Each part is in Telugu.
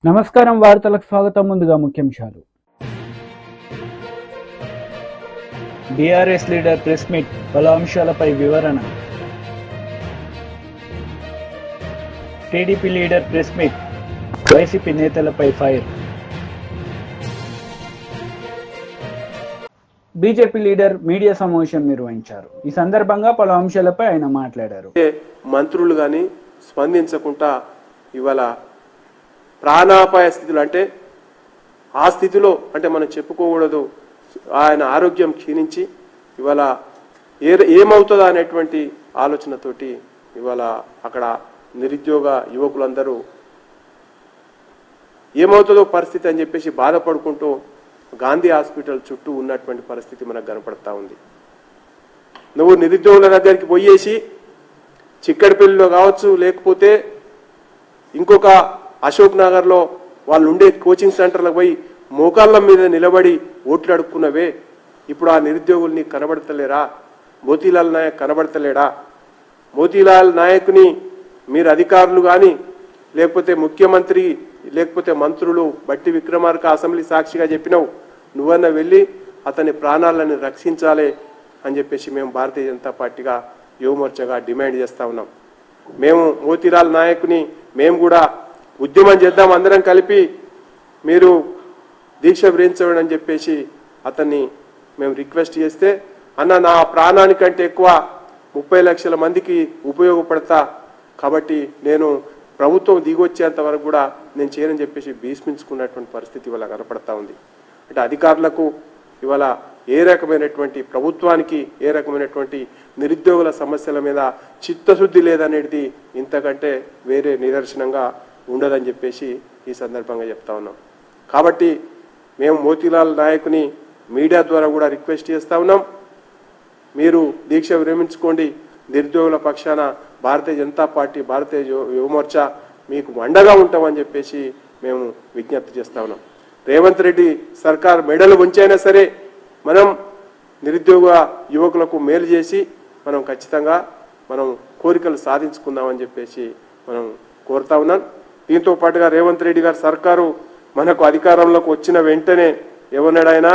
నమస్కారం వార్తలకు స్వాగతం. ముందుగా ముఖ్యాంశాలు. బీఆర్ఎస్ లీడర్ ప్రెస్ మీట్, పలు అంశాలపై వివరణ. TDP leader press meet, YCP నేతలపై ఫైర్. బీజేపీ లీడర్ మీడియా సమావేశం నిర్వహించారు. ఈ సందర్భంగా పలు అంశాలపై ఆయన మాట్లాడారు. మంత్రులు కానీ స్పందించకుండా ఇవాళ ప్రాణాపాయ స్థితిలో, అంటే ఆ స్థితిలో అంటే మనం చెప్పుకోకూడదు, ఆయన ఆరోగ్యం క్షీణించి ఇవాళ ఏమవుతుందా అనేటువంటి ఆలోచనతోటి ఇవాళ అక్కడ నిరుద్యోగ యువకులందరూ ఏమవుతుందో పరిస్థితి అని చెప్పేసి బాధపడుకుంటూ గాంధీ హాస్పిటల్ చుట్టూ ఉన్నటువంటి పరిస్థితి మనకు కనపడతా ఉంది. నువ్వు నిరుద్యోగుల దగ్గరికి పోయేసి చిక్కడిపల్లిలో కావచ్చు, లేకపోతే ఇంకొక అశోక్ నగర్లో వాళ్ళు ఉండే కోచింగ్ సెంటర్లకు పోయి మోకాళ్ళ మీద నిలబడి ఓట్లు అడుక్కున్నవే, ఇప్పుడు ఆ నిరుద్యోగుల్ని కనబడతలేరా? మోతీలాల్ నాయక్ కనబడతలేడా? మోతీలాల్ నాయక్ని మీరు అధికారులు కానీ, లేకపోతే ముఖ్యమంత్రి, లేకపోతే మంత్రులు బట్టి విక్రమార్క అసెంబ్లీ సాక్షిగా చెప్పినావు, నువ్వన్నా వెళ్ళి అతని ప్రాణాలను రక్షించాలి అని చెప్పేసి మేము భారతీయ జనతా పార్టీగా యువమోర్చగా డిమాండ్ చేస్తూ ఉన్నాం. మేము మోతీలాల్ నాయక్ని మేము కూడా ఉద్యమం చేద్దాం, అందరం కలిపి మీరు దీక్ష విరమించండి అని చెప్పేసి అతన్ని మేము రిక్వెస్ట్ చేస్తే, అన్న నా ప్రాణానికంటే ఎక్కువ 30 లక్షల మందికి ఉపయోగపడతా, కాబట్టి నేను ప్రభుత్వం దిగొచ్చేంత వరకు కూడా నేను చేయనని చెప్పేసి భీష్మించుకున్నటువంటి పరిస్థితి ఇవాళ కనపడతా ఉంది. అంటే అధికారులకు ఇవాళ ఏ రకమైనటువంటి, ప్రభుత్వానికి ఏ రకమైనటువంటి నిరుద్యోగుల సమస్యల మీద చిత్తశుద్ధి లేదనేది ఇంతకంటే వేరే నిదర్శనంగా ఉండదని చెప్పేసి ఈ సందర్భంగా చెప్తా ఉన్నాం. కాబట్టి మేము మోతీలాల్ నాయక్ని మీడియా ద్వారా కూడా రిక్వెస్ట్ చేస్తూ ఉన్నాం, మీరు దీక్ష విరమించుకోండి. నిరుద్యోగుల పక్షాన భారతీయ జనతా పార్టీ, భారతీయ యువమోర్చా మీకు అండగా ఉంటామని చెప్పేసి మేము విజ్ఞప్తి చేస్తూ ఉన్నాం. రేవంత్ రెడ్డి సర్కార్ మెడలు ఉంచైనా సరే మనం నిరుద్యోగ యువకులకు మేలు చేసి మనం ఖచ్చితంగా మనం కోరికలు సాధించుకుందామని చెప్పేసి మనం కోరుతా ఉన్నాం. దీంతో పాటుగా రేవంత్ రెడ్డి గారి సర్కారు మనకు అధికారంలోకి వచ్చిన వెంటనే ఏమన్నాడు ఆయన,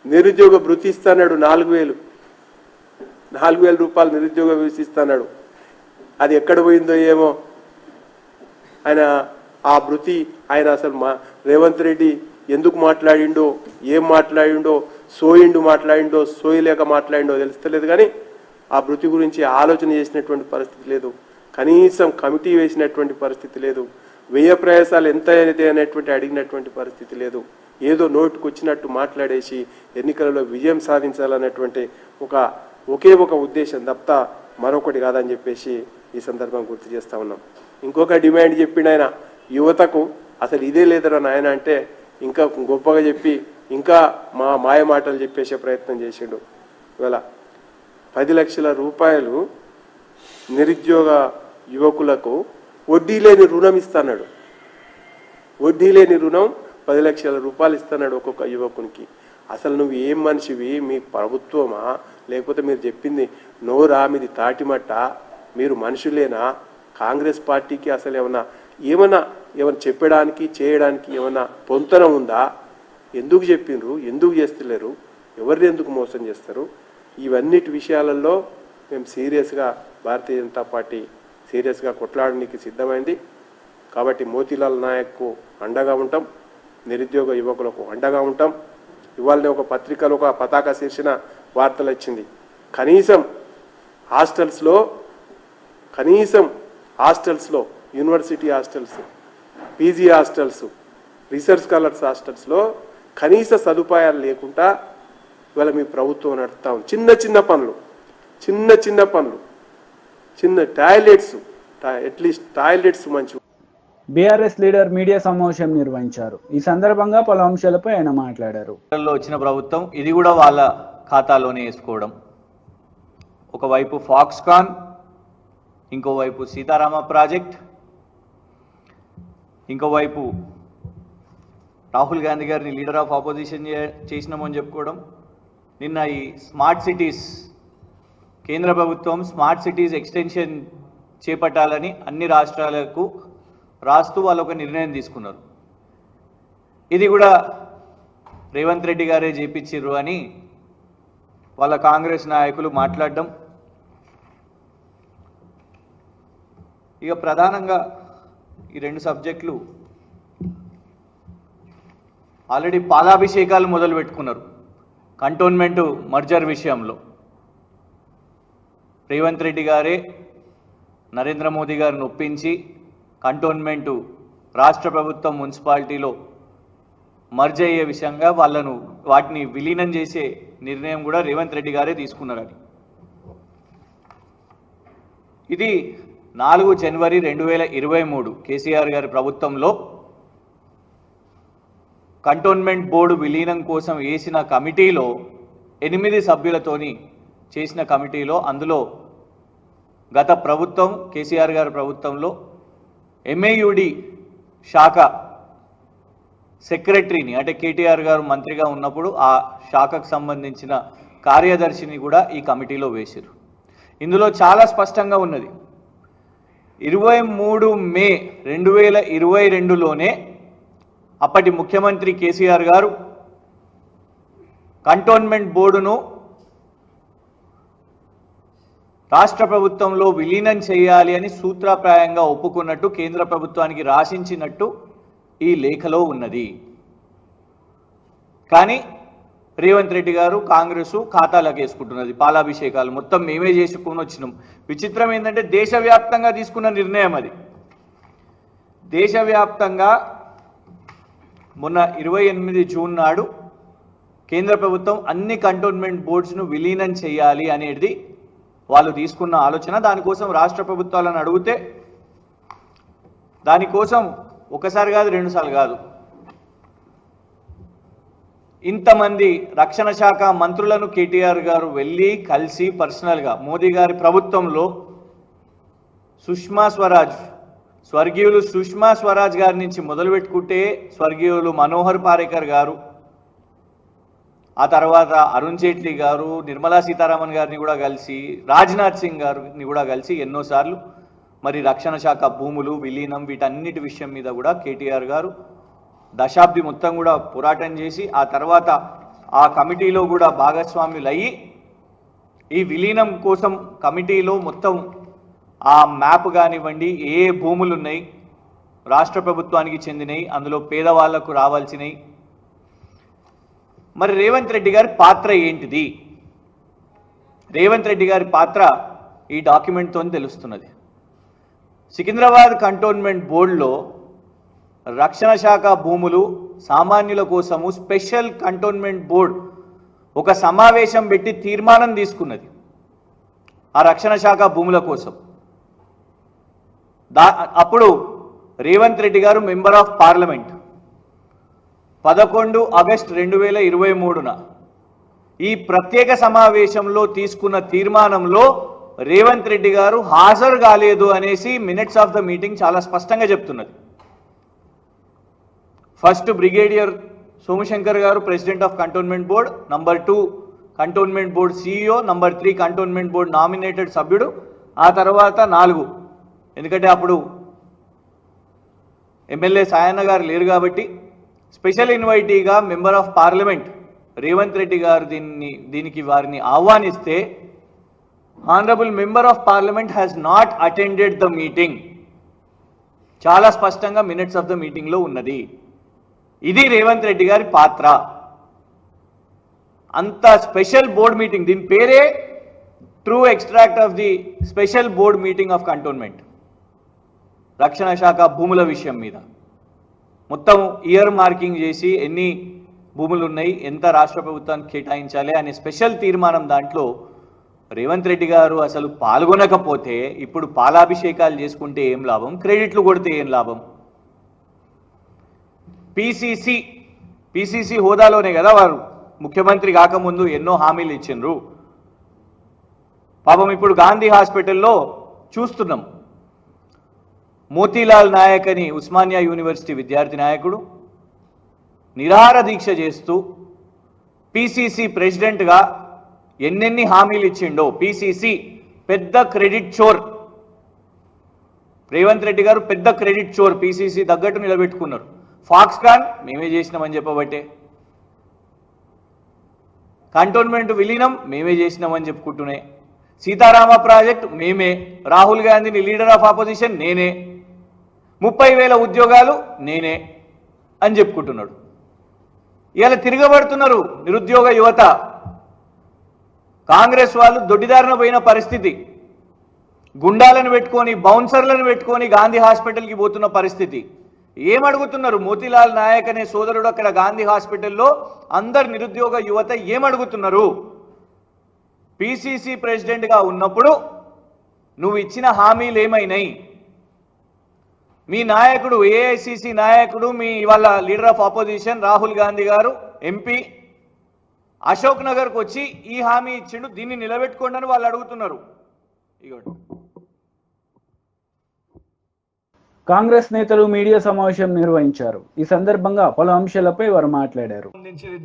నిరుద్యోగ భృతి ఇస్తాడు, 4,000 రూపాయలు నిరుద్యోగ భృతి ఇస్తాడు. అది ఎక్కడ పోయిందో ఏమో. ఆయన ఆ భృతి ఆయన అసలు రేవంత్ రెడ్డి ఎందుకు మాట్లాడిండో, ఏం మాట్లాడిండో, మాట్లాడిండో సోయలేక మాట్లాడిండో తెలుస్తలేదు, కానీ ఆ భృతి గురించి ఆలోచన చేసినటువంటి పరిస్థితి లేదు, కనీసం కమిటీ వేసినటువంటి పరిస్థితి లేదు, వ్యయ ప్రయాసాలు ఎంత అయితే అనేటువంటి అడిగినటువంటి పరిస్థితి లేదు. ఏదో నోటుకు వచ్చినట్టు మాట్లాడేసి ఎన్నికలలో విజయం సాధించాలనేటువంటి ఒకే ఒక ఉద్దేశం తప్ప మరొకటి కాదని చెప్పేసి ఈ సందర్భం గుర్తు చేస్తా ఉన్నాం. ఇంకొక డిమాండ్ చెప్పిండు ఆయన, యువతకు అసలు ఇదే లేదరా నాయన అంటే ఇంకా గొప్పగా చెప్పి ఇంకా మాయ మాటలు చెప్పేసే ప్రయత్నం చేసిండు. ఇవాళ 10 లక్షల రూపాయలు నిరుద్యోగ యువకులకు వడ్డీ లేని రుణం ఇస్తున్నాడు. వడ్డీ లేని రుణం 10 లక్షల రూపాయలు ఇస్తున్నాడు ఒక్కొక్క యువకునికి. అసలు నువ్వు ఏం మనిషివి? మీ ప్రభుత్వమా, లేకపోతే మీరు చెప్పింది నోరా, మీది తాటిమట్ట, మీరు మనుషులేనా? కాంగ్రెస్ పార్టీకి అసలు ఏమన్నా చెప్పడానికి చేయడానికి ఏమన్నా పొంతన ఉందా? ఎందుకు చెప్పిండ్రు, ఎందుకు చేస్తలేరు, ఎవరిని ఎందుకు మోసం చేస్తారు? ఇవన్నిటి విషయాలలో మేము సీరియస్గా భారతీయ జనతా పార్టీ సీరియస్గా కొట్లాడడానికి సిద్ధమైంది. కాబట్టి మోతీలాల్ నాయక్కు అండగా ఉంటాం, నిరుద్యోగ యువకులకు అండగా ఉంటాం. ఇవాళనే ఒక పత్రికలో ఒక పతాక శీర్షిన వార్తలు వచ్చింది, కనీసం హాస్టల్స్లో university hostels, PG hostels, research scholars హాస్టల్స్లో కనీస సదుపాయాలు లేకుండా ఇవాళ మీ ప్రభుత్వం నడుపుతా ఉంది. చిన్న పనులు, చిన్న టాయిలెట్స్, అట్లీస్ట్ టాయిలెట్స్ మంచి. బీఆర్ఎస్ లీడర్ మీడియా సమావేశం నిర్వహించారు. ఈ సందర్భంగా పలు అంశాలపై ఆయన మాట్లాడారు. వచ్చిన ప్రభుత్వం ఇది కూడా వాళ్ళ ఖాతాలోనే వేసుకోవడం, ఒకవైపు ఫాక్స్కాన్, ఇంకోవైపు సీతారామ ప్రాజెక్ట్, ఇంకోవైపు రాహుల్ గాంధీ గారిని లీడర్ ఆఫ్ ఆపోజిషన్ చేసినామని చెప్పుకోవడం. నిన్న ఈ స్మార్ట్ సిటీస్, కేంద్ర ప్రభుత్వం స్మార్ట్ సిటీస్ ఎక్స్టెన్షన్ చేపట్టాలని అన్ని రాష్ట్రాలకు రాస్తూ వాళ్ళు ఒక నిర్ణయం తీసుకున్నారు. ఇది కూడా రేవంత్ రెడ్డి గారే చేపించారు అని వాళ్ళ కాంగ్రెస్ నాయకులు మాట్లాడడం. ఇక ప్రధానంగా ఈ రెండు సబ్జెక్టులు ఆల్రెడీ పాలాభిషేకాలు మొదలు పెట్టుకున్నారు. కంటోన్మెంట్ మర్జర్ విషయంలో రేవంత్ రెడ్డి గారే నరేంద్ర మోదీ గారిని ఒప్పించి కంటోన్మెంట్ రాష్ట్ర ప్రభుత్వం మున్సిపాలిటీలో మర్జ్ అయ్యే విషయంగా వాటిని విలీనం చేసే నిర్ణయం కూడా రేవంత్ రెడ్డి గారే తీసుకున్నారని. ఇది 4 జనవరి 2023 కేసీఆర్ గారి ప్రభుత్వంలో కంటోన్మెంట్ బోర్డు విలీనం కోసం వేసిన కమిటీలో 8 సభ్యులతోని చేసిన కమిటీలో అందులో గత ప్రభుత్వం కేసీఆర్ గారి ప్రభుత్వంలో ఎంఏయుడి శాఖ సెక్రటరీని అంటే కేటీఆర్ గారు మంత్రిగా ఉన్నప్పుడు ఆ శాఖకు సంబంధించిన కార్యదర్శిని కూడా ఈ కమిటీలో వేశారు. ఇందులో చాలా స్పష్టంగా ఉన్నది. 23 మే 2022లోనే అప్పటి ముఖ్యమంత్రి కేసీఆర్ గారు కంటోన్మెంట్ బోర్డును రాష్ట్ర ప్రభుత్వంలో విలీనం చేయాలి అని సూత్రప్రాయంగా ఒప్పుకున్నట్టు కేంద్ర ప్రభుత్వానికి రాసించినట్టు ఈ లేఖలో ఉన్నది. కానీ రేవంత్ రెడ్డి గారు కాంగ్రెస్ ఖాతాలకు వేసుకుంటున్నది. పాలాభిషేకాలు మొత్తం మేమే చేసుకుని వచ్చినాం. విచిత్రం ఏంటంటే దేశవ్యాప్తంగా తీసుకున్న నిర్ణయం అది. దేశవ్యాప్తంగా మొన్న 28 జూన్ నాడు కేంద్ర ప్రభుత్వం అన్ని కంటోన్మెంట్ బోర్డ్స్ను విలీనం చేయాలి అనేది వాళ్ళు తీసుకున్న ఆలోచన. దానికోసం రాష్ట్ర ప్రభుత్వాలను అడిగితే దానికోసం ఒకసారి కాదు 2 సార్లు కాదు ఇంతమంది రక్షణ శాఖ మంత్రులను కేటీఆర్ గారు వెళ్ళి కలిసి పర్సనల్గా మోదీ గారి ప్రభుత్వంలో సుష్మా స్వరాజ్ స్వర్గీయులు సుష్మా స్వరాజ్ గారి నుంచి మొదలుపెట్టుకుంటే స్వర్గీయులు మనోహర్ పారేకర్ గారు, ఆ తర్వాత అరుణ్ జైట్లీ గారు, నిర్మలా సీతారామన్ గారిని కూడా కలిసి, రాజ్నాథ్ సింగ్ గారిని కూడా కలిసి ఎన్నోసార్లు మరి రక్షణ శాఖ భూములు విలీనం వీటన్నిటి విషయం మీద కూడా కేటీఆర్ గారు దశాబ్ది మొత్తం కూడా పోరాటం చేసి ఆ తర్వాత ఆ కమిటీలో కూడా భాగస్వాములు అయ్యి ఈ విలీనం కోసం కమిటీలో మొత్తం ఆ మ్యాప్ కానివ్వండి, ఏ భూములు ఉన్నాయి రాష్ట్ర ప్రభుత్వానికి చెందినవి, అందులో పేదవాళ్లకు రావాల్సినవి. మరి రేవంత్ రెడ్డి గారి పాత్ర ఏంటిది? రేవంత్ రెడ్డి గారి పాత్ర ఈ డాక్యుమెంట్తో తెలుస్తున్నది. సికింద్రాబాద్ కంటోన్మెంట్ బోర్డులో రక్షణ శాఖ భూములు సామాన్యుల కోసము స్పెషల్ కంటోన్మెంట్ బోర్డు ఒక సమావేశం పెట్టి తీర్మానం తీసుకున్నది ఆ రక్షణ శాఖ భూముల కోసం. అప్పుడు రేవంత్ రెడ్డి గారు మెంబర్ ఆఫ్ పార్లమెంట్. 11 ఆగస్టు 2023న ఈ ప్రత్యేక సమావేశంలో తీసుకున్న తీర్మానంలో రేవంత్ రెడ్డి గారు హాజరు కాలేదు అనేసి మినిట్స్ ఆఫ్ ద మీటింగ్ చాలా స్పష్టంగా చెప్తున్నది. ఫస్ట్ బ్రిగేడియర్ సోమశంకర్ గారు president of cantonment board, number 2 cantonment board CEO, number 3 cantonment board nominated సభ్యుడు, ఆ తర్వాత 4 ఎందుకంటే అప్పుడు ఎమ్మెల్యే సాయన్న గారు లేరు కాబట్టి స్పెషల్ ఇన్వైటీగా member of parliament Revanth Reddy గారు దీనికి వారిని ఆహ్వానిస్తే honourable member of parliament has not attended the meeting. చాలా స్పష్టంగా మినిట్స్ ఆఫ్ ద మీటింగ్లో ఉన్నది. ఇది రేవంత్ రెడ్డి గారి పాత్ర. అంత స్పెషల్ బోర్డ్ మీటింగ్, దీని పేరే true extract of the special board meeting of cantonment. రక్షణ శాఖ భూముల విషయం మీద మొత్తం ఇయర్ మార్కింగ్ చేసి ఎన్ని భూములు ఉన్నాయి, ఎంత రాష్ట్ర ప్రభుత్వానికి కేటాయించాలి అనే స్పెషల్ తీర్మానం దాంట్లో రేవంత్ రెడ్డి గారు అసలు పాల్గొనకపోతే ఇప్పుడు పాలాభిషేకాలు చేసుకుంటే ఏం లాభం, క్రెడిట్లు కొడితే ఏం లాభం? పిసిసి హోదాలోనే కదా వారు ముఖ్యమంత్రి కాకముందు ఎన్నో హామీలు ఇచ్చిండ్రు. పాపం ఇప్పుడు గాంధీ హాస్పిటల్లో చూస్తున్నాం, మోతీలాల్ నాయక్ అని ఉస్మానియా యూనివర్సిటీ విద్యార్థి నాయకుడు నిరాహార దీక్ష చేస్తూ పిసిసి ప్రెసిడెంట్గా ఎన్నెన్ని హామీలు ఇచ్చిండో. పిసిసి పెద్ద క్రెడిట్ చోర్. రేవంత్ రెడ్డి గారు పెద్ద క్రెడిట్ చోర్, పీసీసీ తగ్గట్టు నిలబెట్టుకున్నారు. ఫాక్స్కాన్ మేమే చేసినామని చెప్పబట్టే, కంటోన్మెంట్ విలీనం మేమే చేసినామని చెప్పుకుంటూనే, సీతారామ ప్రాజెక్ట్ మేమే, రాహుల్ గాంధీని లీడర్ ఆఫ్ ఆపోజిషన్ నేనే, 30,000 ఉద్యోగాలు నేనే అని చెప్పుకుంటున్నాడు. ఇలా తిరగబడుతున్నారు నిరుద్యోగ యువత. కాంగ్రెస్ వాళ్ళు దొడ్డిదారిన పోయిన పరిస్థితి, గుండాలను పెట్టుకొని బౌన్సర్లను పెట్టుకొని గాంధీ హాస్పిటల్కి పోతున్న పరిస్థితి. ఏమడుగుతున్నారు? మోతీలాల్ నాయక్ అనే సోదరుడు అక్కడ గాంధీ హాస్పిటల్లో అందరు నిరుద్యోగ యువత ఏమడుగుతున్నారు? పిసిసి ప్రెసిడెంట్గా ఉన్నప్పుడు నువ్వు ఇచ్చిన హామీలు ఏమైనాయి? మీ నాయకుడు, ఏఐసిసి నాయకుడు, మీ ఇవాళ leader of opposition Rahul Gandhi గారు ఎంపీ అశోక్ నగర్కి వచ్చి ఈ హామీ ఇచ్చిండు, దీన్ని నిలబెట్టుకోండి అని వాళ్ళు అడుగుతున్నారు. ఇగోండి. కాంగ్రెస్ నేతలు మీడియా సమావేశం నిర్వహించారు. ఈ సందర్భంగా పలు అంశాలపై వారు మాట్లాడారు.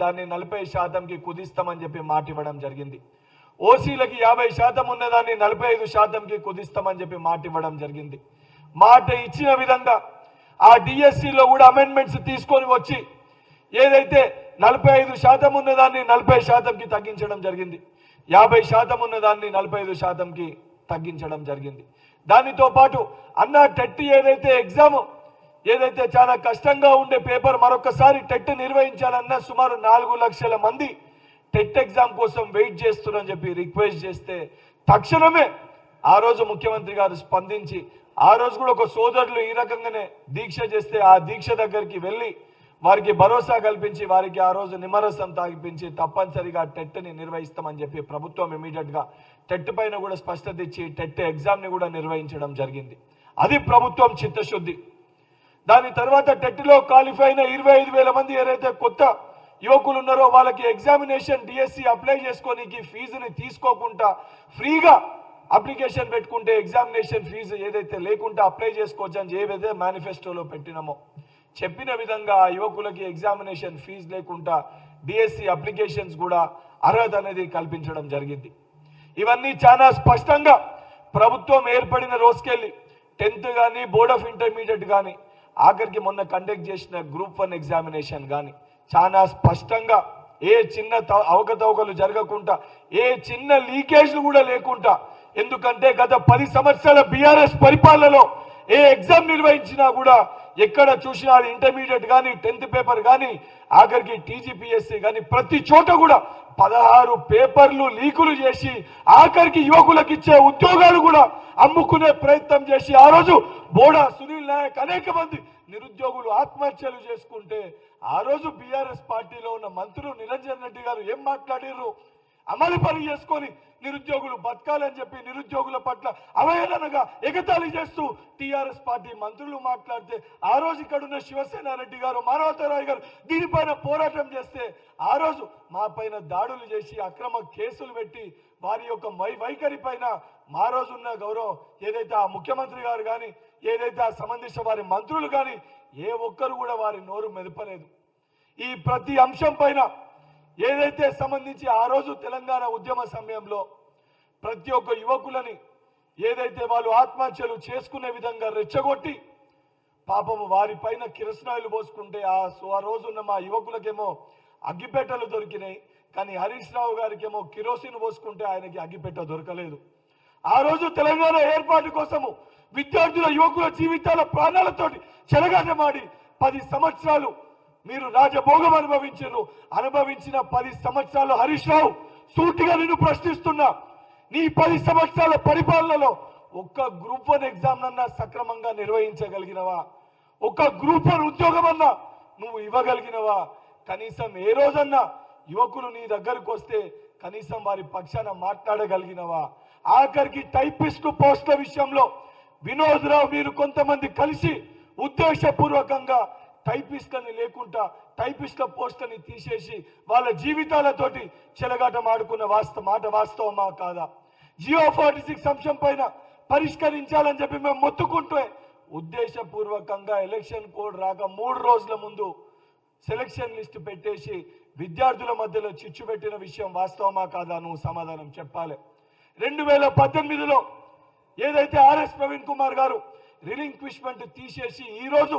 దాన్ని 40%కి కుదిస్తామని చెప్పి మాట ఇవ్వడం జరిగింది. ఓసీలకి 50% ఉన్నదాన్ని 45%కి కుదిస్తామని చెప్పి మాట ఇవ్వడం జరిగింది. మాట ఇచ్చిన విధంగా ఆ డిఎస్సిలో కూడా అమెండ్మెంట్స్ తీసుకొని వచ్చి ఏదైతే 45% ఉన్నదాన్ని 40%కి తగ్గించడం జరిగింది. 50% ఉన్నదాన్ని 45%కి తగ్గించడం జరిగింది. దానితో పాటు అన్న టెట్ ఏదైతే ఎగ్జామ్ ఏదైతే చాలా కష్టంగా ఉండే పేపర్ మరొకసారి టెట్ నిర్వహించాలన్న సుమారు 4 లక్షల మంది టెట్ ఎగ్జామ్ కోసం వెయిట్ చేస్తున్నారని చెప్పి రిక్వెస్ట్ చేస్తే తక్షణమే ఆ రోజు ముఖ్యమంత్రి గారు స్పందించి ఆ రోజు కూడా ఒక సోదరులు ఈ రకంగానే దీక్ష చేస్తే ఆ దీక్ష దగ్గరికి వెళ్ళి వారికి భరోసా కల్పించి వారికి ఆ రోజు నిమ్మరసం తాగిపించి తప్పనిసరిగా టెట్ని నిర్వహిస్తామని చెప్పి ప్రభుత్వం ఇమీడియట్ గా టెట్ పైన కూడా స్పష్టత ఇచ్చి టెట్ ఎగ్జామ్ ని కూడా నిర్వహించడం జరిగింది. అది ప్రభుత్వం చిత్తశుద్ధి. దాని తర్వాత టెట్ లో క్వాలిఫై అయిన 25,000 మంది ఏదైతే కొత్త యువకులు ఉన్నారో వాళ్ళకి ఎగ్జామినేషన్ డిఎస్సి అప్లై చేసుకోనికి ఫీజుని తీసుకోకుండా ఫ్రీగా అప్లికేషన్ పెట్టుకుంటే ఎగ్జామినేషన్ ఫీజు ఏదైతే లేకుండా అప్లై చేసుకోవచ్చు అని ఏదైతే మేనిఫెస్టోలో పెట్టినామో చెప్పిన విధంగా ఆ యువకులకి ఎగ్జామినేషన్ ఫీజు లేకుండా డిఎస్సి అప్లికేషన్స్ కూడా అర్హత అనేది కల్పించడం జరిగింది. ఇవన్నీ చాలా స్పష్టంగా ప్రభుత్వం ఏర్పడిన రోజుకెళ్ళి 10th కానీ బోర్డ్ ఆఫ్ ఇంటర్మీడియట్ కానీ ఆఖరికి మొన్న కండక్ట్ చేసిన గ్రూప్ 1 ఎగ్జామినేషన్ కానీ చాలా స్పష్టంగా ఏ చిన్న అవకతవకలు జరగకుండా ఏ చిన్న లీకేజ్లు కూడా లేకుండా, ఎందుకంటే గత 10 సంవత్సరాల బీఆర్ఎస్ పరిపాలనలో ఏ ఎగ్జామ్ నిర్వహించినా కూడా ఎక్కడ చూసినా అది ఇంటర్మీడియట్ కానీ 10th పేపర్ కానీ ఆఖరికి టీజీపీఎస్సీ కానీ ప్రతి చోట కూడా 16 పేపర్లు లీకులు చేసి ఆఖరికి యువకులకు ఇచ్చే ఉద్యోగాలు కూడా అమ్ముకునే ప్రయత్నం చేసి ఆ రోజు బోడా సునీల్ నాయక్ అనేక మంది నిరుద్యోగులు ఆత్మహత్యలు చేసుకుంటే ఆ రోజు బీఆర్ఎస్ పార్టీలో ఉన్న మంత్రులు నిరంజన్ రెడ్డి గారు ఏం మాట్లాడారు? అమలు పని చేసుకొని నిరుద్యోగులు బతకాలని చెప్పి నిరుద్యోగుల పట్ల అవహేళనగా ఎగతాళి చేస్తూ టీఆర్ఎస్ పార్టీ మంత్రులు మాట్లాడితే ఆ రోజు ఇక్కడ ఉన్న శివసేన రెడ్డి గారు, మానవతరాయ్ గారు దీనిపైన పోరాటం చేస్తే ఆ రోజు మా పైన దాడులు చేసి అక్రమ కేసులు పెట్టి వారి యొక్క వైఖరి పైన మా రోజు ఉన్న గౌరవం ఏదైతే ఆ ముఖ్యమంత్రి గారు కానీ ఏదైతే ఆ సంబంధించిన వారి మంత్రులు కానీ ఏ ఒక్కరు కూడా వారి నోరు మెదపలేదు. ఈ ప్రతి అంశం పైన ఏదైతే సంబంధించి ఆ రోజు తెలంగాణ ఉద్యమ సమయంలో ప్రతి ఒక్క యువకులని ఏదైతే వాళ్ళు ఆత్మహత్యలు చేసుకునే విధంగా రెచ్చగొట్టి పాపము వారి పైన కిరసనాయిలు పోసుకుంటే ఆ రోజున్న మా యువకులకేమో అగ్గిపెట్టెలు దొరికినాయి, కానీ హరీష్ రావు గారికేమో కిరోసిన్ పోసుకుంటే ఆయనకి అగ్గిపెట్ట దొరకలేదు. ఆ రోజు తెలంగాణ ఏర్పాటు కోసము విద్యార్థుల యువకుల జీవితాల ప్రాణాలతోటి చెలగాటమాడి 10 సంవత్సరాలు మీరు రాజభోగం అనుభవించిన 10 సంవత్సరాలు హరీష్ రావు సూటిగా నిన్ను ప్రశ్నిస్తున్నా, నీ 10 సంవత్సరాల పరిపాలనలో ఒక్క గ్రూప్ 1 ఎగ్జామ్ అన్నా సక్రమంగా నిర్వహించగలిగినవా? ఒక్క గ్రూప్ 1 ఉద్యోగం అన్నా నువ్వు ఇవ్వగలిగినవా? కనీసం ఏ రోజన్నా యువకులు నీ దగ్గరకు వస్తే కనీసం వారి పక్షాన మాట్లాడగలిగినవా? ఆఖరికి టైపిస్ట్ పోస్టుల విషయంలో వినోద్ రావు మీరు కొంతమంది కలిసి ఉద్దేశపూర్వకంగా టైపిస్ట్లని లేకుండా టైపిస్ట్ల పోస్టులని తీసేసి వాళ్ళ జీవితాలతోటి చెలగాటం ఆడుకున్న మాట వాస్తవమా కాదా? జియో 46 అంశం పైన పరిష్కరించాలని చెప్పి మేము మొత్తుకుంటే ఉద్దేశపూర్వకంగా ఎలక్షన్ కోడ్ రాక 3 రోజుల ముందు సెలక్షన్ లిస్ట్ పెట్టేసి విద్యార్థుల మధ్యలో చిచ్చు పెట్టిన విషయం వాస్తవమా కాదా? నువ్వు సమాధానం చెప్పాలి. 2018లో ఏదైతే ఆర్ఎస్ ప్రవీణ్ కుమార్ గారు రిలింక్విష్మెంట్ తీసేసి ఈరోజు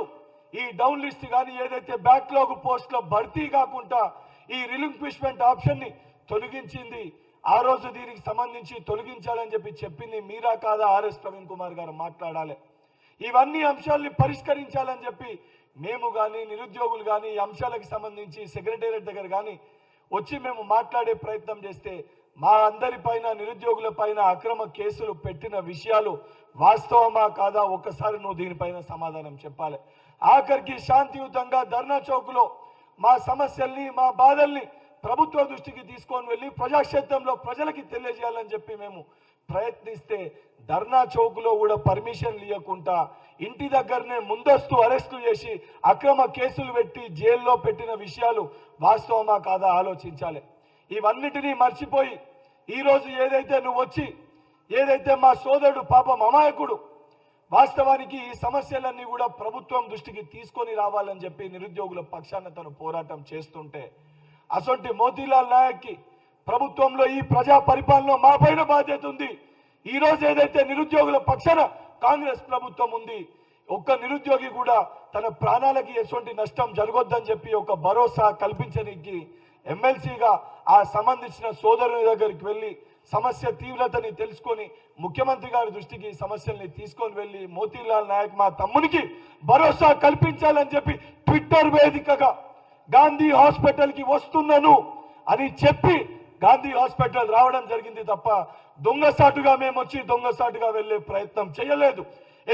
ఈ డౌన్ లిస్ట్ కానీ ఏదైతే బ్యాక్లాగ్ పోస్టుల భర్తీ కాకుండా ఈ రిలింక్విష్మెంట్ ఆప్షన్ని తొలగించింది. ఆ రోజు దీనికి సంబంధించి తొలగించాలని చెప్పింది మీరా కాదా ఆర్ఎస్ ప్రవీణ్ కుమార్ గారు మాట్లాడాలి. ఇవన్నీ అంశాలని పరిష్కరించాలని చెప్పి మేము కానీ నిరుద్యోగులు కానీ ఈ అంశాలకు సంబంధించి సెక్రటేరియట్ దగ్గర కానీ వచ్చి మేము మాట్లాడే ప్రయత్నం చేస్తే మా అందరిపైన నిరుద్యోగుల పైన అక్రమ కేసులు పెట్టిన విషయాలు వాస్తవమా కాదా ఒక్కసారి నువ్వు దీనిపైన సమాధానం చెప్పాలి. ఆఖరికి శాంతియుతంగా ధర్నా చౌక్లో మా సమస్యల్ని మా బాధల్ని ప్రభుత్వ దృష్టికి తీసుకొని వెళ్ళి ప్రజాక్షేత్రంలో ప్రజలకి తెలియజేయాలని చెప్పి మేము ప్రయత్నిస్తే ధర్నా చౌక్లో కూడా పర్మిషన్ ఇవ్వకుండా ఇంటి దగ్గరనే ముందస్తు అరెస్టులు చేసి అక్రమ కేసులు పెట్టి జైల్లో పెట్టిన విషయాలు వాస్తవమా కాదా ఆలోచించాలి. ఇవన్నిటినీ మర్చిపోయి ఈరోజు ఏదైతే నువ్వు వచ్చి ఏదైతే మా సోదరుడు పాపం అమాయకుడు వాస్తవానికి ఈ సమస్యలన్నీ కూడా ప్రభుత్వం దృష్టికి తీసుకొని రావాలని చెప్పి నిరుద్యోగుల పక్షాన తను పోరాటం చేస్తుంటే అసొంటి మోతీలాల్ నాయక్కి ప్రభుత్వంలో ఈ ప్రజా పరిపాలనలో మా పైన బాధ్యత ఉంది. ఈ రోజు ఏదైతే నిరుద్యోగుల పక్షాన కాంగ్రెస్ ప్రభుత్వం ఉంది, ఒక్క నిరుద్యోగి కూడా తన ప్రాణాలకి ఎటువంటి నష్టం జరగొద్దని చెప్పి ఒక భరోసా కల్పించడానికి ఎమ్మెల్సీగా ఆ సంబంధించిన సోదరుని దగ్గరికి వెళ్ళి సమస్య తీవ్రతని తెలుసుకొని ముఖ్యమంత్రి గారి దృష్టికి సమస్యల్ని తీసుకొని వెళ్ళి మోతీలాల్ నాయక్ మా తమ్మునికి భరోసా కల్పించాలని చెప్పి ట్విట్టర్ వేదికగా గాంధీ హాస్పిటల్ కి వస్తున్నాను అని చెప్పి గాంధీ హాస్పిటల్ రావడం జరిగింది తప్ప దొంగసాటుగా మేము వచ్చి దొంగసాటుగా వెళ్లే ప్రయత్నం చేయలేదు.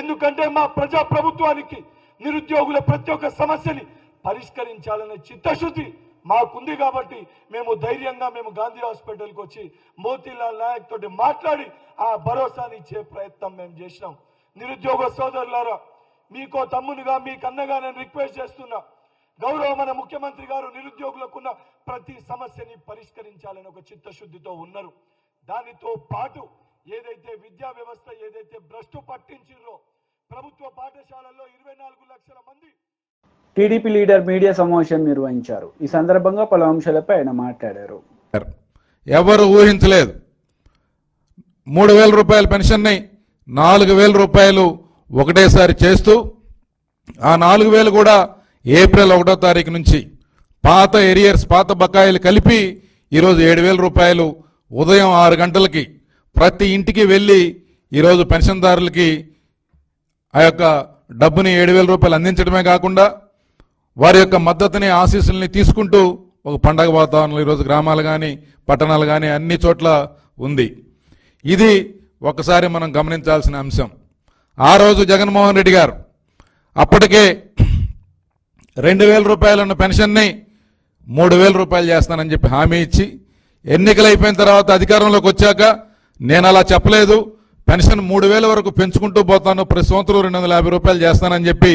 ఎందుకంటే మా ప్రజా ప్రభుత్వానికి నిరుద్యోగుల ప్రతి ఒక్క సమస్యని పరిష్కరించాలనే చిత్తశుద్ధి మాకుంది కాబట్టి మేము ధైర్యంగా మేము గాంధీ హాస్పిటల్కి వచ్చి మోతీలాల్ నాయక్ తోటి మాట్లాడి ఆ భరోసాని ఇచ్చే ప్రయత్నం మేము చేసినాం. నిరుద్యోగ సోదరులారా, మీకో తమ్మునిగా మీ కన్నగా నేను రిక్వెస్ట్ చేస్తున్నా, గౌరవ మన ముఖ్యమంత్రి గారు నిరుద్యోగులకున్న ప్రతి సమస్యని పరిష్కరించాలని ఒక చిత్తశుద్ధితో ఉన్నారు. దానితో పాటు ఏదైతే విద్యా వ్యవస్థ ఏదైతే భ్రష్టు పట్టించిందో ప్రభుత్వ పాఠశాలల్లో 24 లక్షల మంది. టీడీపీ లీడర్ మీడియా సమావేశం నిర్వహించారు. ఈ సందర్భంగా పలు అంశాలపై ఆయన మాట్లాడారు. ఎవరు ఊహించలేదు 3,000 రూపాయల పెన్షన్ని 4,000 రూపాయలు ఒకటేసారి చేస్తూ ఆ 4,000 కూడా ఏప్రిల్ 1వ తారీఖు నుంచి పాత ఏరియర్స్ పాత బకాయిలు కలిపి ఈరోజు 7,000 రూపాయలు ఉదయం 6 గంటలకి ప్రతి ఇంటికి వెళ్ళి ఈరోజు పెన్షన్దారులకి ఆ యొక్క డబ్బుని 7,000 రూపాయలు అందించడమే కాకుండా వారి యొక్క మద్దతుని ఆశీస్సుల్ని తీసుకుంటూ ఒక పండగ వాతావరణంలో ఈరోజు గ్రామాలు కానీ పట్టణాలు కానీ అన్ని చోట్ల ఉంది. ఇది ఒకసారి మనం గమనించాల్సిన అంశం. ఆ రోజు జగన్మోహన్ రెడ్డి గారు అప్పటికే 2,000 రూపాయలు ఉన్న పెన్షన్ని 3,000 రూపాయలు చేస్తానని చెప్పి హామీ ఇచ్చి ఎన్నికలు అయిపోయిన తర్వాత అధికారంలోకి వచ్చాక నేను అలా చెప్పలేదు, పెన్షన్ 3,000 వరకు పెంచుకుంటూ పోతాను, ప్రతి సంవత్సరం 250 రూపాయలు చేస్తానని చెప్పి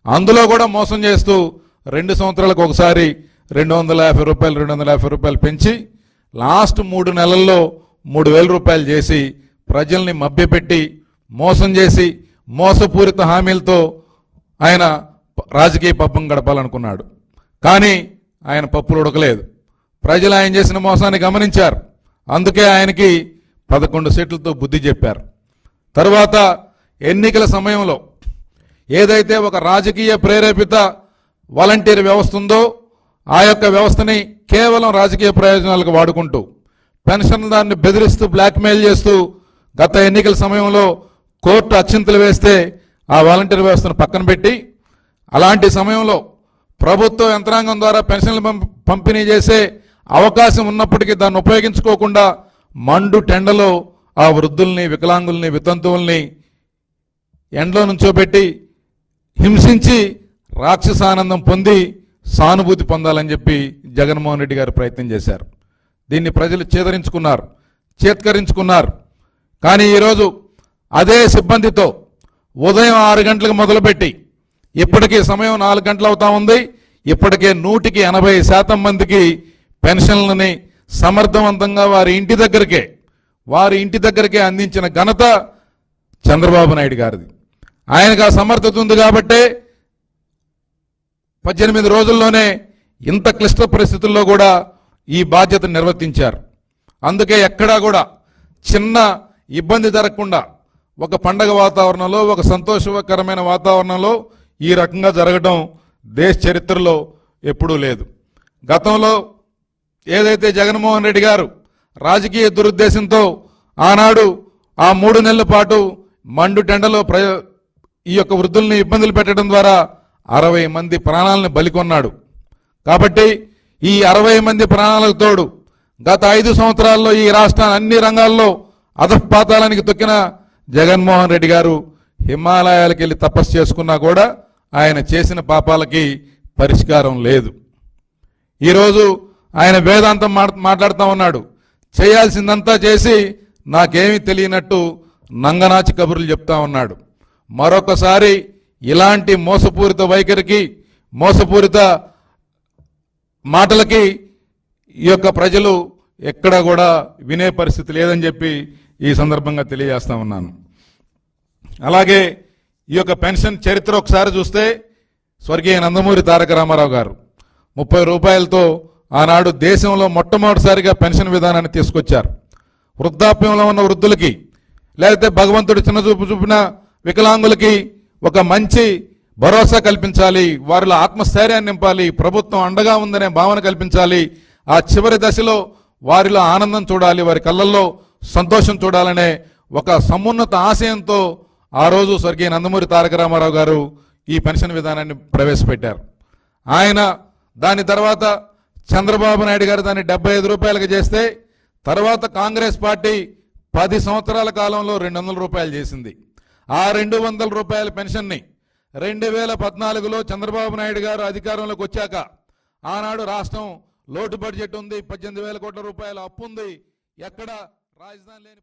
అందులో కూడా మోసం చేస్తూ 2 సంవత్సరాలకు ఒకసారి 250 రూపాయలు పెంచి లాస్ట్ 3 నెలల్లో 3,000 రూపాయలు చేసి ప్రజల్ని మభ్యపెట్టి మోసం చేసి మోసపూరిత హామీలతో ఆయన రాజకీయ పబ్బం గడపాలనుకున్నాడు. కానీ ఆయన పప్పులు ఉడకలేదు. ప్రజలు ఆయన చేసిన మోసాన్ని గమనించారు. అందుకే ఆయనకి 11 సీట్లతో బుద్ధి చెప్పారు. తరువాత ఎన్నికల సమయంలో ఏదైతే ఒక రాజకీయ ప్రేరేపిత వాలంటీర్ వ్యవస్థ ఉందో ఆ యొక్క వ్యవస్థని కేవలం రాజకీయ ప్రయోజనాలకు వాడుకుంటూ పెన్షన్దారుని బెదిరిస్తూ బ్లాక్మెయిల్ చేస్తూ గత ఎన్నికల సమయంలో కోర్టు అక్షింతలు వేస్తే ఆ వాలంటీర్ వ్యవస్థను పక్కన పెట్టి అలాంటి సమయంలో ప్రభుత్వ యంత్రాంగం ద్వారా పెన్షన్లు పంపిణీ చేసే అవకాశం ఉన్నప్పటికీ దాన్ని ఉపయోగించుకోకుండా మండు టెండలో ఆ వృద్ధుల్ని వికలాంగుల్ని వితంతువుల్ని ఎండలో నుంచోబెట్టి హింసించి రాక్షసానందం పొంది సానుభూతి పొందాలని చెప్పి జగన్మోహన్ రెడ్డి గారు ప్రయత్నం చేశారు. దీన్ని ప్రజలు చేత్కరించుకున్నారు. కానీ ఈరోజు అదే సిబ్బందితో ఉదయం 6 గంటలకు మొదలుపెట్టి ఇప్పటికీ సమయం 4 గంటలు అవుతా ఉంది. ఇప్పటికే 180% మందికి పెన్షన్లని సమర్థవంతంగా వారి ఇంటి దగ్గరికే అందించిన ఘనత చంద్రబాబు నాయుడు గారిది. ఆయనకు ఆ సమర్థత ఉంది కాబట్టే 18 రోజుల్లోనే ఇంత క్లిష్ట పరిస్థితుల్లో కూడా ఈ బాధ్యతను నిర్వర్తించారు. అందుకే ఎక్కడా కూడా చిన్న ఇబ్బంది జరగకుండా ఒక పండగ వాతావరణంలో, ఒక సంతోషకరమైన వాతావరణంలో ఈ రకంగా జరగడం దేశ చరిత్రలో ఎప్పుడూ లేదు. గతంలో ఏదైతే జగన్మోహన్ రెడ్డి గారు రాజకీయ దురుద్దేశంతో ఆనాడు ఆ 3 నెలల పాటు మండు టెండలో ఈ యొక్క వృద్ధుల్ని ఇబ్బందులు పెట్టడం ద్వారా 60 మంది ప్రాణాలను బలికొన్నాడు. కాబట్టి ఈ 60 మంది ప్రాణాలకు తోడు గత 5 సంవత్సరాల్లో ఈ రాష్ట్రాన్ని అన్ని రంగాల్లో అధపాతాళానికి తొక్కిన జగన్మోహన్ రెడ్డి గారు హిమాలయాలకు వెళ్ళి తపస్సు చేసుకున్నా కూడా ఆయన చేసిన పాపాలకి పరిష్కారం లేదు. ఈరోజు ఆయన వేదాంతం మాట్లాడుతూ ఉన్నాడు. చేయాల్సిందంతా చేసి నాకేమీ తెలియనట్టు నంగనాచి కబుర్లు చెప్తా ఉన్నాడు. మరొకసారి ఇలాంటి మోసపూరిత వైఖరికి, మోసపూరిత మాటలకి ఈ యొక్క ప్రజలు ఎక్కడ కూడా వినే పరిస్థితి లేదని చెప్పి ఈ సందర్భంగా తెలియజేస్తా ఉన్నాను. అలాగే ఈ యొక్క పెన్షన్ చరిత్ర ఒకసారి చూస్తే స్వర్గీయ నందమూరి తారక రామారావు గారు 30 రూపాయలతో ఆనాడు దేశంలో మొట్టమొదటిసారిగా పెన్షన్ విధానాన్ని తీసుకొచ్చారు. వృద్ధాప్యంలో ఉన్న వృద్ధులకి, లేకపోతే భగవంతుడు చిన్నచూపు చూపిన వికలాంగులకి ఒక మంచి భరోసా కల్పించాలి, వారిలో ఆత్మస్థైర్యాన్ని నింపాలి, ప్రభుత్వం అండగా ఉందనే భావన కల్పించాలి, ఆ చివరి దశలో వారిలో ఆనందం చూడాలి, వారి కళ్ళల్లో సంతోషం చూడాలనే ఒక సమున్నత ఆశయంతో ఆ రోజు స్వర్గీయ నందమూరి తారక రామారావు గారు ఈ పెన్షన్ విధానాన్ని ప్రవేశపెట్టారు. ఆయన దాని తర్వాత చంద్రబాబు నాయుడు గారు దాన్ని 75 రూపాయలకు చేస్తే, తర్వాత కాంగ్రెస్ పార్టీ 10 సంవత్సరాల కాలంలో 200 రూపాయలు చేసింది. ఆ 200 రూపాయల పెన్షన్ని 2014లో చంద్రబాబు నాయుడు గారు అధికారంలోకి వచ్చాక ఆనాడు రాష్ట్రం లోటు బడ్జెట్ ఉంది, 18,000 కోట్ల రూపాయల అప్పు ఉంది, ఎక్కడ రాజధాని లేని.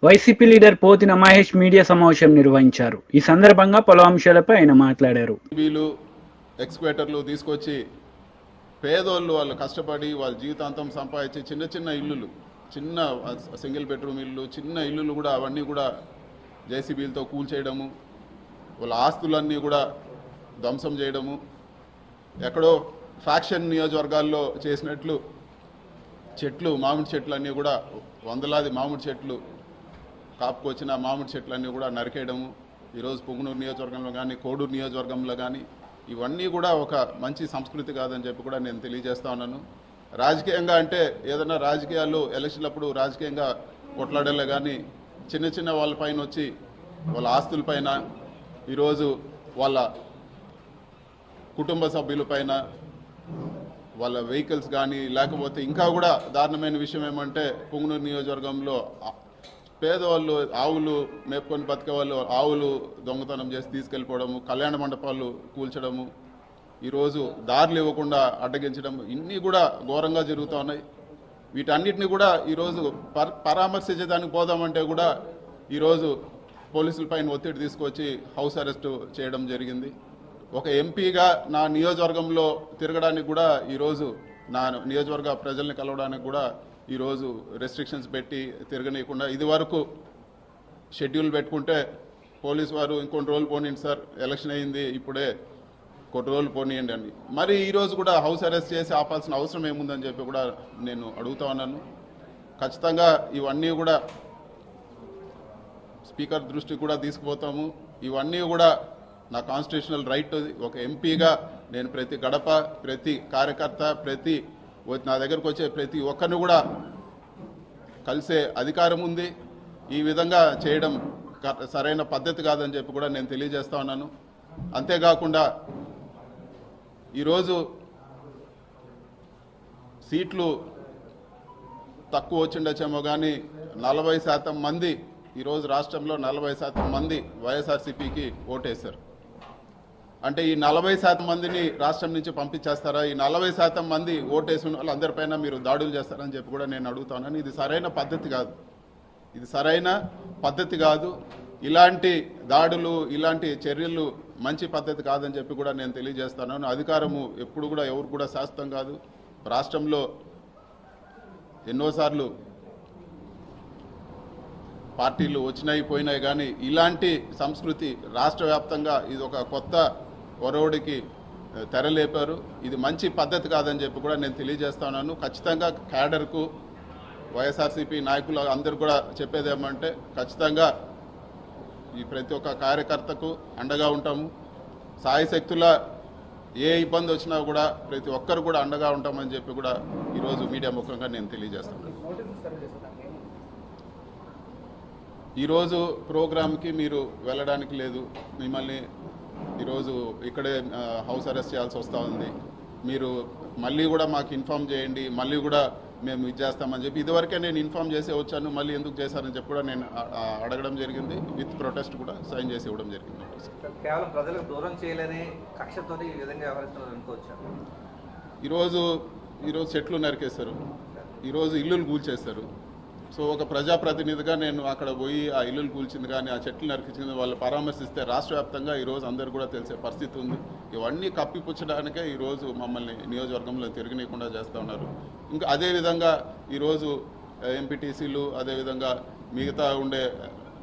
YCP leader Pothina Mahesh media సమావేశం నిర్వహించారు. ఈ సందర్భంగా పలు అంశాలపై ఆయన మాట్లాడారు. ఎక్స్క్వేటర్లు తీసుకొచ్చి పేదోళ్ళు వాళ్ళు కష్టపడి వాళ్ళ జీవితాంతం సంపాదించి చిన్న చిన్న ఇల్లులు, చిన్న సింగిల్ బెడ్రూమ్ ఇల్లు, చిన్న ఇల్లులు కూడా అవన్నీ కూడా జేసీబీలతో కూల్చేయడము, వాళ్ళ ఆస్తులన్నీ కూడా ధ్వంసం చేయడము, ఎక్కడో ఫ్యాక్షన్ నియోజకవర్గాల్లో చేసినట్లు చెట్లు, మామిడి చెట్లు అన్నీ కూడా వందలాది మామిడి చెట్లు కాపుకొచ్చిన మామిడి చెట్లన్నీ కూడా నరికేయడము, ఈరోజు పొంగునూరు నియోజకవర్గంలో కానీ కోడూరు నియోజకవర్గంలో కానీ ఇవన్నీ కూడా ఒక మంచి సంస్కృతి కాదని చెప్పి కూడా నేను తెలియజేస్తా ఉన్నాను. రాజకీయంగా అంటే ఏదైనా రాజకీయాలు ఎలక్షన్లప్పుడు రాజకీయంగా కొట్లాడలే కానీ చిన్న చిన్న వాళ్ళపైన వచ్చి వాళ్ళ ఆస్తులపైన, ఈరోజు వాళ్ళ కుటుంబ సభ్యులపైన, వాళ్ళ వెహికల్స్ కానీ, లేకపోతే ఇంకా కూడా దారుణమైన విషయం ఏమంటే పొంగునూరు నియోజకవర్గంలో పేదవాళ్ళు ఆవులు మేపుకొని బతికే వాళ్ళు ఆవులు దొంగతనం చేసి తీసుకెళ్ళిపోవడము, కళ్యాణ మండపాలు కూల్చడము, ఈరోజు దారులు ఇవ్వకుండా అడ్డగించడం, ఇన్ని కూడా ఘోరంగా జరుగుతూ ఉన్నాయి. వీటన్నిటిని కూడా ఈరోజు పరామర్శించడానికి పోదామంటే కూడా ఈరోజు పోలీసులపైన ఒత్తిడి తీసుకొచ్చి హౌస్ అరెస్టు చేయడం జరిగింది. ఒక ఎంపీగా నా నియోజకవర్గంలో తిరగడానికి కూడా ఈరోజు నా నియోజకవర్గ ప్రజల్ని కలవడానికి కూడా ఈరోజు రెస్ట్రిక్షన్స్ పెట్టి తిరగనీయకుండా, ఇది వరకు షెడ్యూల్ పెట్టుకుంటే పోలీసు వారు ఇంకొన్ని రోజులు పోనీయండి సార్, ఎలక్షన్ అయింది ఇప్పుడే కొన్ని రోజులు పోనీయండి అని, మరి ఈరోజు కూడా హౌస్ అరెస్ట్ చేసి ఆపాల్సిన అవసరం ఏముందని చెప్పి కూడా నేను అడుగుతా ఉన్నాను. ఖచ్చితంగా ఇవన్నీ కూడా స్పీకర్ దృష్టికి కూడా తీసుకుపోతాము. ఇవన్నీ కూడా నా కాన్స్టిట్యూషనల్ రైట్. ఒక ఎంపీగా నేను ప్రతి గడప, ప్రతి కార్యకర్త, ప్రతి నా దగ్గరకు వచ్చే ప్రతి ఒక్కరిని కూడా కలిసే అధికారం ఉంది. ఈ విధంగా చేయడం సరైన పద్ధతి కాదని చెప్పి కూడా నేను తెలియజేస్తా ఉన్నాను. అంతేకాకుండా ఈరోజు సీట్లు తక్కువ వచ్చిండొచ్చేమో కానీ 40% మంది ఈరోజు రాష్ట్రంలో 40% మంది వైఎస్ఆర్సీపీకి ఓటేశారు. అంటే ఈ 40% మందిని రాష్ట్రం నుంచి పంపించేస్తారా? ఈ 40% మంది ఓటేసిన వాళ్ళందరిపైన మీరు దాడులు చేస్తారని చెప్పి కూడా నేను అడుగుతాను. ఇది సరైన పద్ధతి కాదు, ఇది సరైన పద్ధతి కాదు. ఇలాంటి దాడులు, ఇలాంటి చర్యలు మంచి పద్ధతి కాదని చెప్పి కూడా నేను తెలియజేస్తాను. అధికారము ఎప్పుడు కూడా ఎవరు కూడా శాశ్వతం కాదు. రాష్ట్రంలో ఎన్నోసార్లు పార్టీలు వచ్చినాయి పోయినాయి కానీ ఇలాంటి సంస్కృతి రాష్ట్ర వ్యాప్తంగా ఇది ఒక కొత్త ఒరవడికి తెరలేపారు. ఇది మంచి పద్ధతి కాదని చెప్పి కూడా నేను తెలియజేస్తున్నాను. ఖచ్చితంగా క్యాడర్కు, వైఎస్ఆర్సీపీ నాయకులు అందరూ కూడా చెప్పేది ఏమంటే ఖచ్చితంగా ఈ ప్రతి ఒక్క కార్యకర్తకు అండగా ఉంటాము. సాయశక్తుల ఏ ఇబ్బంది వచ్చినా కూడా ప్రతి ఒక్కరు కూడా అండగా ఉంటామని చెప్పి కూడా ఈరోజు మీడియా ముఖంగా నేను తెలియజేస్తున్నాను. ఈరోజు ప్రోగ్రామ్కి మీరు వెళ్ళడానికి లేదు, మిమ్మల్ని ఈరోజు ఇక్కడే హౌస్ అరెస్ట్ చేయాల్సి వస్తూ ఉంది. మీరు మళ్ళీ కూడా మాకు ఇన్ఫామ్ చేయండి, మళ్ళీ కూడా మేము ఇది చేస్తామని చెప్పి ఇదివరకే నేను ఇన్ఫామ్ చేసి వచ్చాను, మళ్ళీ ఎందుకు చేశారని చెప్పి కూడా నేను అడగడం జరిగింది. విత్ ప్రొటెస్ట్ కూడా సైన్ చేసి ఇవ్వడం జరిగింది. కేవలం ప్రజలకు దూరం చేయలేని కక్షతో ఈ విధంగా వ్యవహరిస్తున్నారు అనుకోవచ్చు. ఈరోజు చెట్లు నరికేస్తారు, ఈరోజు ఇల్లులు కూల్చేస్తారు. సో ఒక ప్రజాప్రతినిధిగా నేను అక్కడ పోయి ఆ ఇల్లులు కూల్చింది కానీ ఆ చెట్లు నరికించింది వాళ్ళు పరామర్శిస్తే రాష్ట్ర వ్యాప్తంగా ఈరోజు అందరు కూడా తెలిసే పరిస్థితి ఉంది. ఇవన్నీ కప్పిపుచ్చడానికే ఈరోజు మమ్మల్ని నియోజకవర్గంలో తిరగనీయకుండా చేస్తూ ఉన్నారు. ఇంకా అదేవిధంగా ఈరోజు ఎంపీటీసీలు, అదేవిధంగా మిగతా ఉండే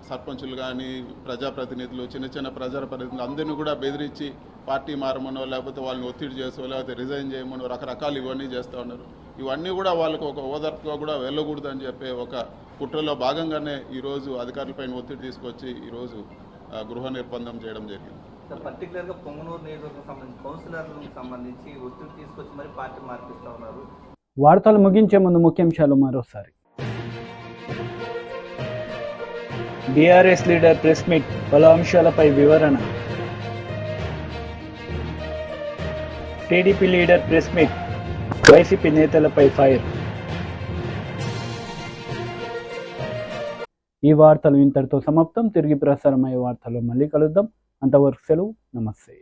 సర్పంచులు కానీ ప్రజాప్రతినిధులు, చిన్న చిన్న ప్రజాప్రతినిధులు అందరినీ కూడా బెదిరించి పార్టీ మారమనో లేకపోతే వాళ్ళని ఒత్తిడి చేసో లేకపోతే రిజైన్ చేయమనో రకరకాలు ఇవన్నీ చేస్తూ ఉన్నారు. ఇవన్నీ కూడా వాళ్ళకు ఒక ఓదార్పుగా కూడా వెళ్ళకూడదు అని చెప్పి ఒక కుట్రలో భాగంగానే ఈరోజు అధికారులపైన ఒత్తిడి తీసుకొచ్చి ఈరోజు గృహ నిర్బంధం చేయడం జరిగింది. పర్టికులర్గా పొంగనూరు నియోజకవర్గం సంబంధించి కౌన్సిలర్లకు సంబంధించి ఒత్తిడి తీసుకొచ్చి మరి పార్టీ మార్పిస్తూ ఉన్నారు. వార్తలు ముగించే ముందు ముఖ్యాంశాలు మరోసారి. బీఆర్ఎస్ లీడర్ ప్రెస్ మీట్, పలు అంశాలపై వివరణ. TDP leader press meet, YCP నేతలపై ఫైర్. ఈ వార్తలు ఇంతటితో సమాప్తం. తిరిగి ప్రసారమయ్యే వార్తల్లో మళ్ళీ కలుద్దాం. అంతవరకు సెలవు. నమస్తే.